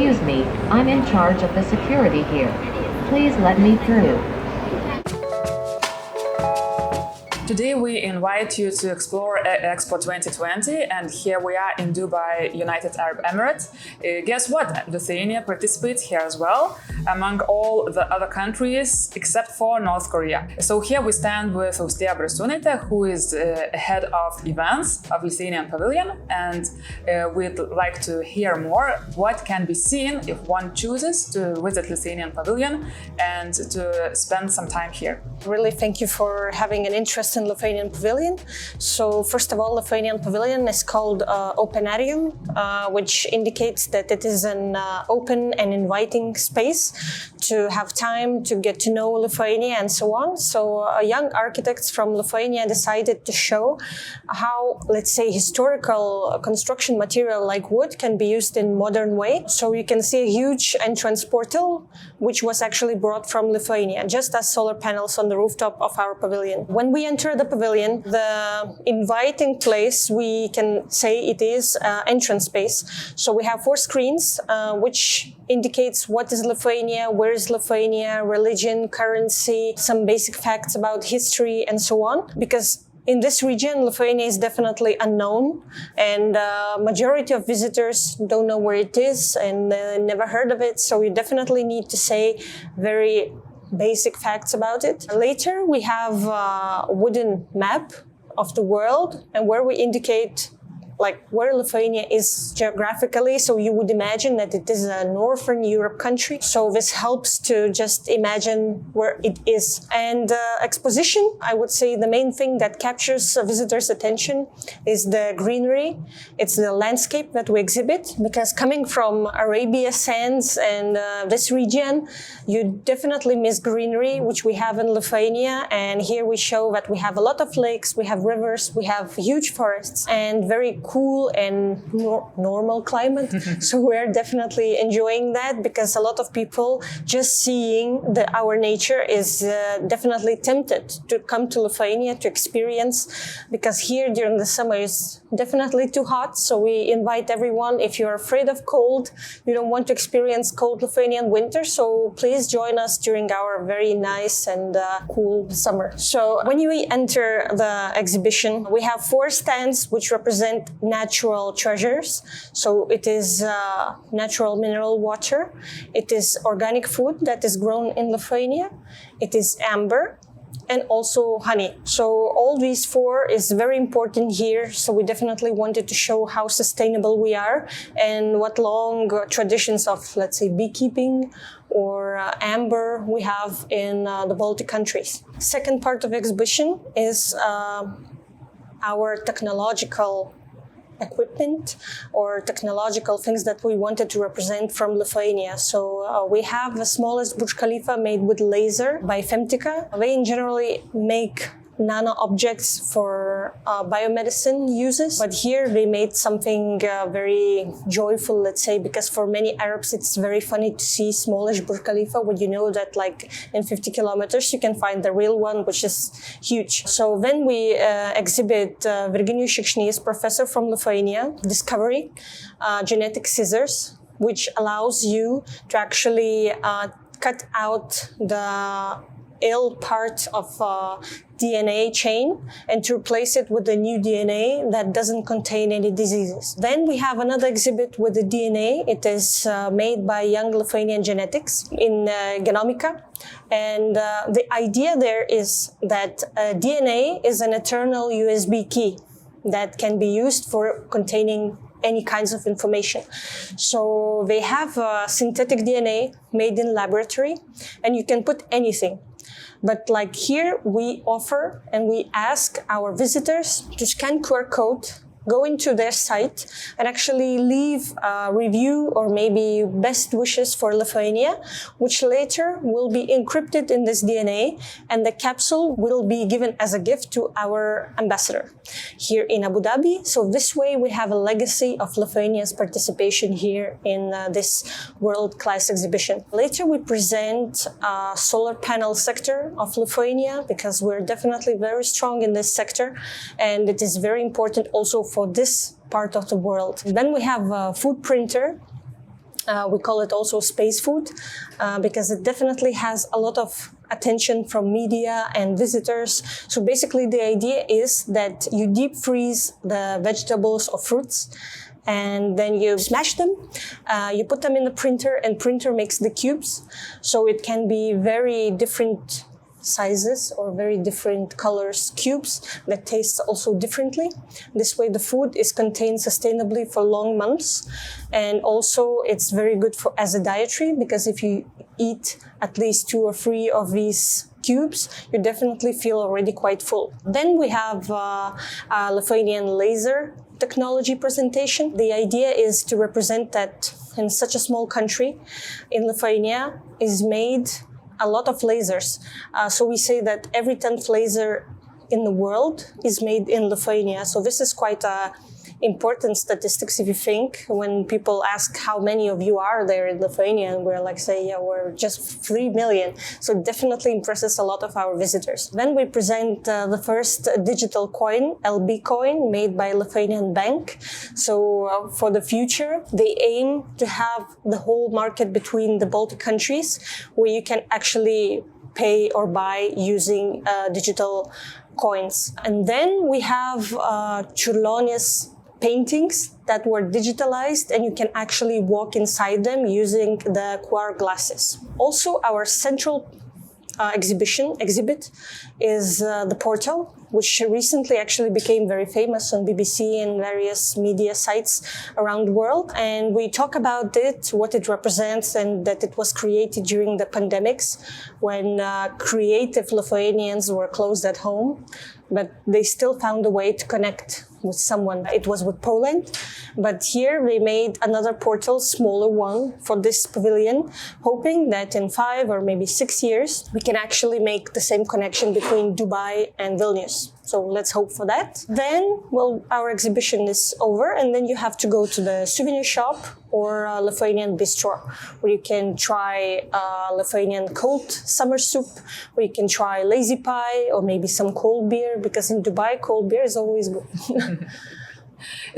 Excuse me, I'm in charge of the security here. Please let me through. Today we invite you to explore EXPO 2020, and here we are in Dubai, United Arab Emirates. Guess what? Lithuania participates here as well, among all the other countries except for North Korea. So here we stand with Austėja Brasiūnaitė, who is head of events of Lithuanian pavilion, and we'd like to hear more what can be seen if one chooses to visit Lithuanian pavilion and to spend some time here. Really, thank you for having an interest in Lithuanian Pavilion. So first of all, Lithuanian Pavilion is called Openarium, which indicates that it is an open and inviting space to have time to get to know Lithuania and so on. So young architects from Lithuania decided to show how, let's say, historical construction material like wood can be used in modern way. So you can see a huge entrance portal, which was actually brought from Lithuania, just as solar panels on the rooftop of our pavilion. When we enter the pavilion, the inviting place, we can say it is entrance space. So we have 4 screens, which indicates what is Lithuania, where is Lithuania, religion, currency, some basic facts about history, and so on. Because in this region, Lithuania is definitely unknown, and majority of visitors don't know where it is and never heard of it. So you definitely need to say very basic facts about it. Later, we have a wooden map of the world, and where we indicate like where Lithuania is geographically. So you would imagine that it is a Northern Europe country. So this helps to just imagine where it is. And exposition, I would say the main thing that captures a visitor's attention is the greenery. It's the landscape that we exhibit, because coming from Arabia Sands and this region, you definitely miss greenery, which we have in Lithuania. And here we show that we have a lot of lakes, we have rivers, we have huge forests, and very cool and normal climate. So we're definitely enjoying that, because a lot of people just seeing our nature is definitely tempted to come to Lithuania to experience, because here during the summer is definitely too hot. So we invite everyone, if you're afraid of cold, you don't want to experience cold Lithuanian winter, so please join us during our very nice and cool summer. So when you enter the exhibition, we have 4 stands which represent natural treasures. So it is natural mineral water, it is organic food that is grown in Lithuania, it is amber, and also honey. So all these 4 is very important here. So we definitely wanted to show how sustainable we are and what long traditions of, let's say, beekeeping or amber we have in the Baltic countries. Second part of the exhibition is our technological equipment or technological things that we wanted to represent from Lithuania. So we have the smallest Burj Khalifa made with laser by Femtika. They generally make nano objects for biomedicine uses, but here they made something very joyful, let's say, because for many Arabs it's very funny to see smallish Burj Khalifa when you know that like in 50 kilometers you can find the real one, which is huge. So then we exhibit Virginijus Šikšnys, professor from Lithuania, discovery, genetic scissors, which allows you to actually cut out the ill part of DNA chain and to replace it with a new DNA that doesn't contain any diseases. Then we have another exhibit with the DNA. It is made by young Lithuanian genetics in Genomica. And the idea there is that DNA is an eternal USB key that can be used for containing any kinds of information. So they have synthetic DNA made in laboratory, and you can put anything. But like here, we offer and we ask our visitors to scan QR code, go into their site, and actually leave a review or maybe best wishes for Lithuania, which later will be encrypted in this DNA, and the capsule will be given as a gift to our ambassador here in Abu Dhabi. So this way we have a legacy of Lithuania's participation here in this world-class exhibition. Later we present a solar panel sector of Lithuania, because we're definitely very strong in this sector, and it is very important also for this part of the world. Then we have a food printer We call it also space food because it definitely has a lot of attention from media and visitors. So basically the idea is that you deep freeze the vegetables or fruits and then you smash them, you put them in the printer and printer makes the cubes. So it can be very different sizes or very different colors cubes that taste also differently. This way the food is contained sustainably for long months, and also it's very good for as a dietary, because if you eat at least 2 or 3 of these cubes, you definitely feel already quite full. Then we have a Lithuanian laser technology presentation. The idea is to represent that in such a small country, in Lithuania, is made a lot of lasers. So we say that every 10th laser in the world is made in Lithuania. So this is quite a important statistics if you think, when people ask how many of you are there in Lithuania, and we're like, say, yeah, we're just 3 million. So it definitely impresses a lot of our visitors. Then we present the first digital coin, LB coin, made by Lithuanian bank. So for the future, they aim to have the whole market between the Baltic countries where you can actually pay or buy using digital coins. And then we have Čiurlionės paintings that were digitalized, and you can actually walk inside them using the QR glasses. Also, our central exhibit is the portal, which recently actually became very famous on BBC and various media sites around the world. And we talk about it, what it represents, and that it was created during the pandemics when creative Lithuanians were closed at home, but they still found a way to connect with someone. It was with Poland, but here they made another portal, smaller one, for this pavilion, hoping that in 5 or maybe 6 years, we can actually make the same connection between Dubai and Vilnius. So let's hope for that. Then, well, our exhibition is over, and then you have to go to the souvenir shop or Lithuanian bistro, where you can try Lithuanian cold summer soup, where you can try lazy pie or maybe some cold beer, because in Dubai, cold beer is always good.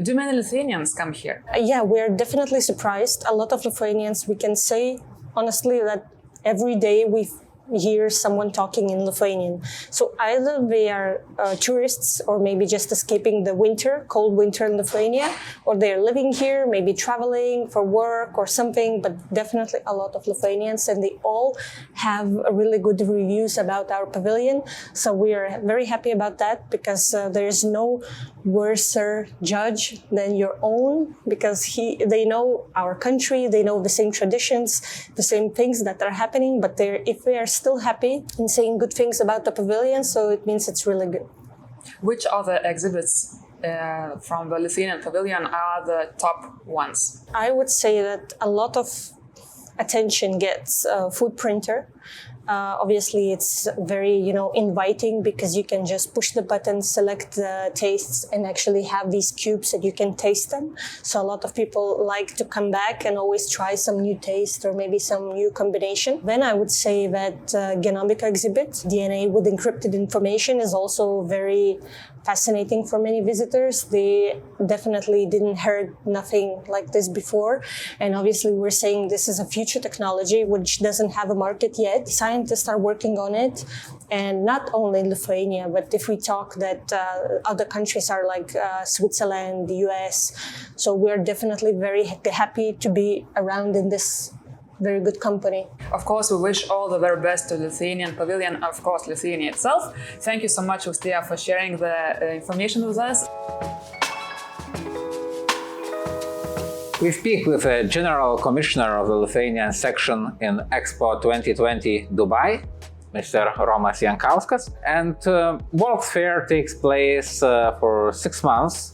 Do many Lithuanians come here? Yeah, we're definitely surprised. A lot of Lithuanians, we can say honestly that every day we hear someone talking in Lithuanian. So either they are tourists or maybe just escaping the winter, cold winter in Lithuania, or they're living here, maybe traveling for work or something, but definitely a lot of Lithuanians, and they all have really good reviews about our pavilion. So we are very happy about that, because there is no worser judge than your own, because they know our country, they know the same traditions, the same things that are happening, but if they are still happy and saying good things about the pavilion, so it means it's really good. Which other exhibits from the Lithuanian pavilion are the top ones? I would say that a lot of attention gets food printer. Obviously, it's very, inviting, because you can just push the button, select the tastes, and actually have these cubes that you can taste them. So a lot of people like to come back and always try some new taste or maybe some new combination. Then I would say that Genomica exhibit, DNA with encrypted information, is also very fascinating for many visitors. They definitely didn't heard nothing like this before. And obviously we're saying this is a future technology which doesn't have a market yet. Scientists are working on it. And not only in Lithuania, but if we talk that other countries are like Switzerland, the US. So we're definitely very happy to be around in this very good company. Of course, we wish all the very best to Lithuanian pavilion, of course, Lithuania itself. Thank you so much, Austėja, for sharing the information with us. We speak with the General Commissioner of the Lithuanian section in EXPO 2020 Dubai, Mr. Romas Jankauskas. And World's Fair takes place for 6 months.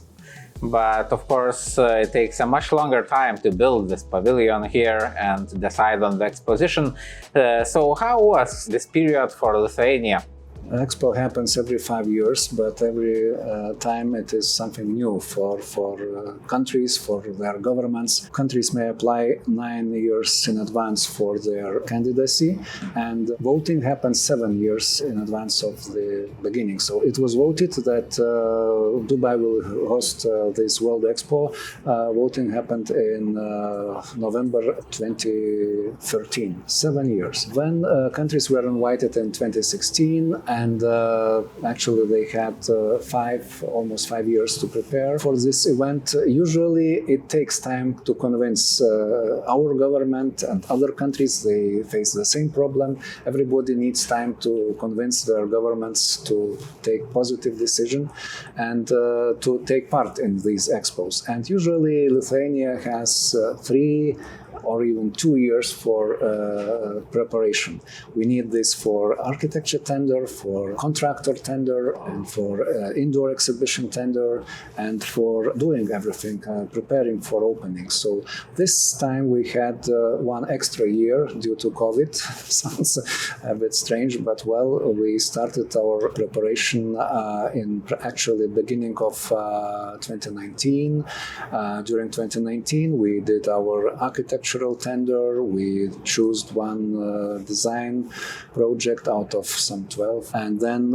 But of course, it takes a much longer time to build this pavilion here and decide on the exposition. So how was this period for Lithuania? Expo happens every 5 years, but every time it is something new for countries, for their governments. Countries may apply 9 years in advance for their candidacy, and voting happens 7 years in advance of the beginning. So it was voted that Dubai will host this World Expo. Voting happened in November 2013, 7 years. When countries were invited in 2016, and actually they had almost 5 years to prepare for this event. Usually it takes time to convince our government and other countries. They face the same problem. Everybody needs time to convince their governments to take positive decision and to take part in these expos. And usually Lithuania has 3 or even 2 years for preparation. We need this for architecture tender, for contractor tender, and for indoor exhibition tender, and for doing everything, preparing for opening. So this time we had 1 extra year due to COVID. Sounds a bit strange, but well, we started our preparation in actually beginning of 2019. During 2019, we did our architectural tender. We chose 1 design project out of some 12, and then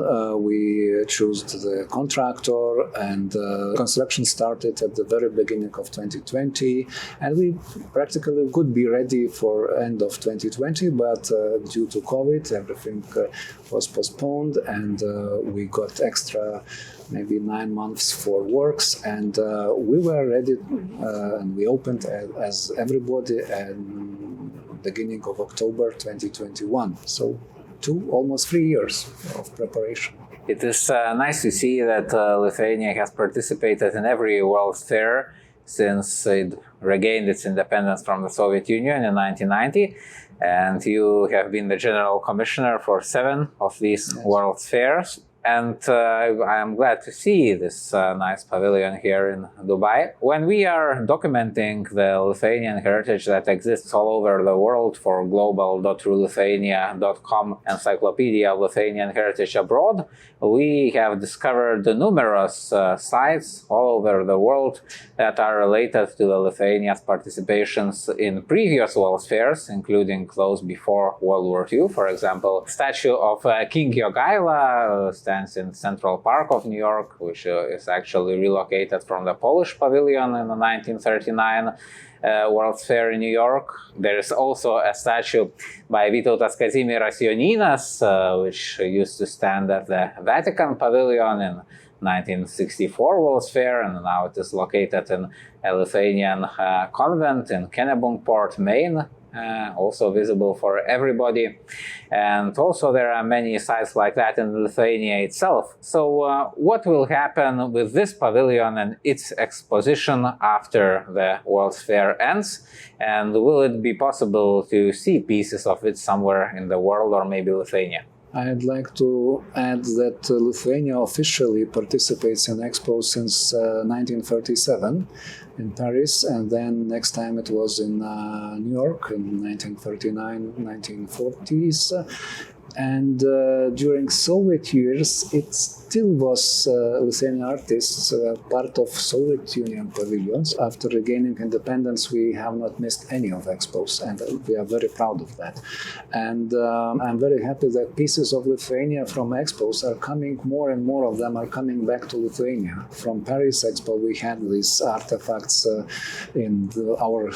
we chose the contractor, and construction started at the very beginning of 2020, and we practically could be ready for end of 2020, but due to COVID, everything was postponed, and we got extra maybe 9 months for works, and we were ready, and we opened as everybody at beginning of October 2021. So almost 3 years of preparation. It is nice to see that Lithuania has participated in every World Fair since it regained its independence from the Soviet Union in 1990. And you have been the General Commissioner for 7 of these World Fairs. And I am glad to see this nice pavilion here in Dubai. When we are documenting the Lithuanian heritage that exists all over the world for global.lithuania.com Encyclopedia of Lithuanian Heritage Abroad, we have discovered numerous sites all over the world that are related to the Lithuania's participations in previous World Fairs, including those before World War II. For example, statue of King Jogaila in Central Park of New York, which is actually relocated from the Polish pavilion in the 1939 World's Fair in New York. There is also a statue by Vytautas Kazimieras Jonynas, which used to stand at the Vatican pavilion in 1964 World's Fair, and now it is located in a Lithuanian convent in Kennebunkport, Maine. Also visible for everybody, and also there are many sites like that in Lithuania itself. So what will happen with this pavilion and its exposition after the World's Fair ends, and will it be possible to see pieces of it somewhere in the world or maybe Lithuania? I'd like to add that Lithuania officially participates in Expo since 1937 in Paris, and then next time it was in New York in 1939-1940s. And during Soviet years, it still was Lithuanian artists part of Soviet Union pavilions. After regaining independence, we have not missed any of expos, and we are very proud of that. And I'm very happy that pieces of Lithuania from expos are coming, more and more of them are coming back to Lithuania. From Paris Expo, we had these artifacts in our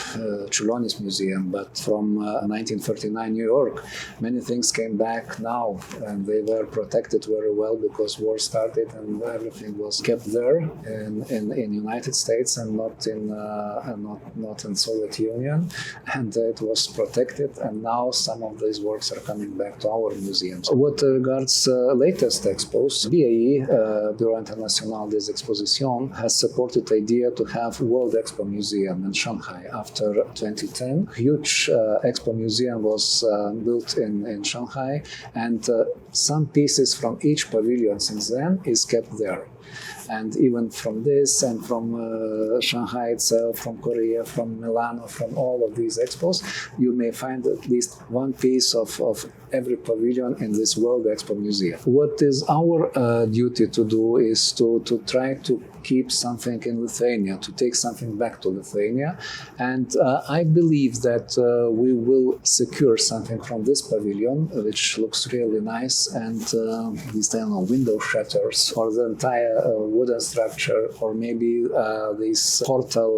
Čiurlionis Museum, but from 1939 New York, many things came back now, and they were protected very well because war started and everything was kept there in United States and not in Soviet Union, and it was protected, and now some of these works are coming back to our museums. What regards latest expos, BAE, Bureau International des Expositions, has supported the idea to have World Expo Museum in Shanghai after 2010. Huge Expo Museum was built in Shanghai, and some pieces from each pavilion since then is kept there. And even from this and from Shanghai itself, from Korea, from Milano, from all of these expos, you may find at least one piece of every pavilion in this World Expo Museum. What is our duty to do is to try to keep something in Lithuania, to take something back to Lithuania. And I believe that we will secure something from this pavilion, which looks really nice, and these window shutters, or the entire wooden structure, or maybe this portal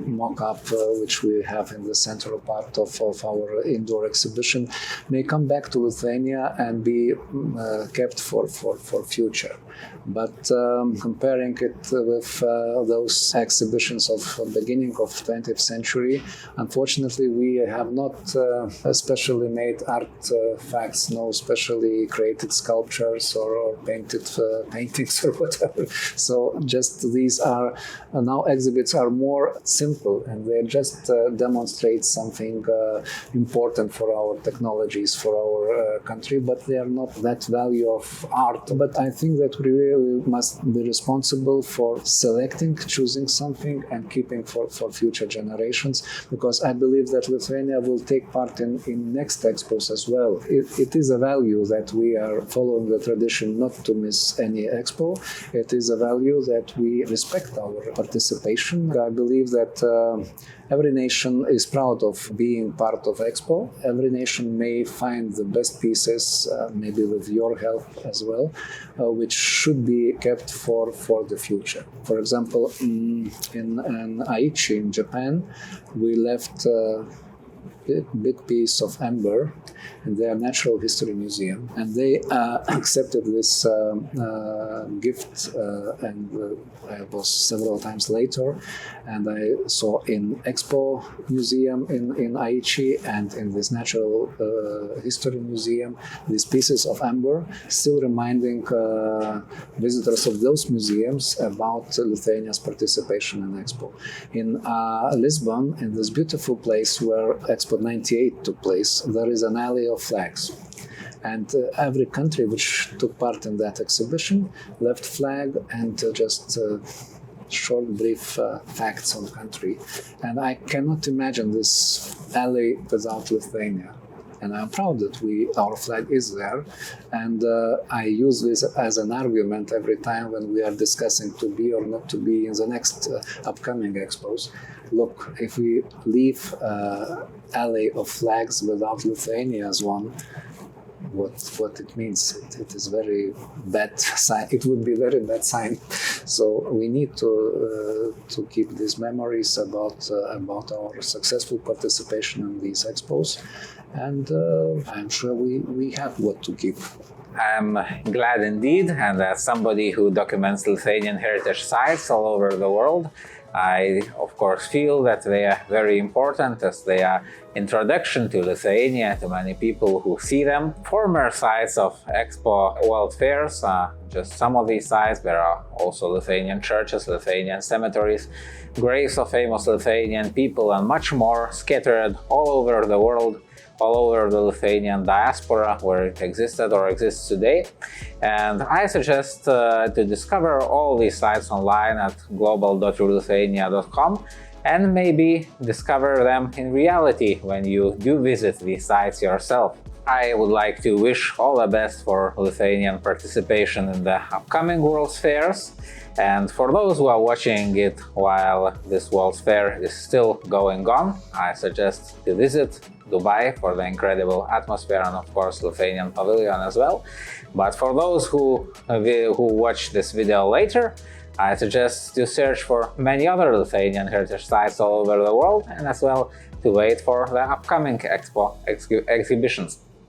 mock-up which we have in the central part of our indoor exhibition, may come back to Lithuania and be kept for future. But comparing it with those exhibitions of beginning of 20th century, unfortunately we have not specially made artifacts, no specially created sculptures or painted paintings or whatever. So just these are now exhibits are more simple, and they just demonstrate something important for our technologies, for our country, but they are not that value of art. But I think that we really must be responsible for selecting, choosing something and keeping for future generations, because I believe that Lithuania will take part in next expos as well. It is a value that we are following the tradition not to miss any expo. It is a value that we respect our participation. I believe that every nation is proud of being part of Expo. Every nation may find the best pieces, maybe with your help as well, which should be kept for the future. For example, in Aichi in Japan, we left a big piece of amber in their Natural History Museum, and they accepted this gift, and I was several times later, and I saw in Expo Museum in Aichi and in this Natural History Museum these pieces of amber, still reminding visitors of those museums about Lithuania's participation in Expo. In Lisbon, in this beautiful place where Expo 98 took place, there is an alley of flags. And every country which took part in that exhibition left flag and just short, brief facts on the country. And I cannot imagine this alley without Lithuania. And I'm proud that our flag is there. And I use this as an argument every time when we are discussing to be or not to be in the next upcoming expos. Look, if we leave alley of flags without Lithuania as one, what it means, it is very bad sign. It would be very bad sign. So we need to keep these memories about our successful participation in these expos, and I'm sure we have what to keep. I'm glad indeed, and as somebody who documents Lithuanian heritage sites all over the world, I of course feel that they are very important as they are introduction to Lithuania to many people who see them. Former sites of Expo World Fairs, just some of these sites. There are also Lithuanian churches, Lithuanian cemeteries, graves of famous Lithuanian people, and much more scattered all over the world, all over the Lithuanian diaspora where it existed or exists today. And I suggest to discover all these sites online at global.lithuania.com and maybe discover them in reality when you do visit these sites yourself. I would like to wish all the best for Lithuanian participation in the upcoming World's Fairs. And for those who are watching it while this World's Fair is still going on, I suggest to visit Dubai for the incredible atmosphere and of course Lithuanian pavilion as well. But for those who watch this video later, I suggest to search for many other Lithuanian heritage sites all over the world and as well to wait for the upcoming exhibitions.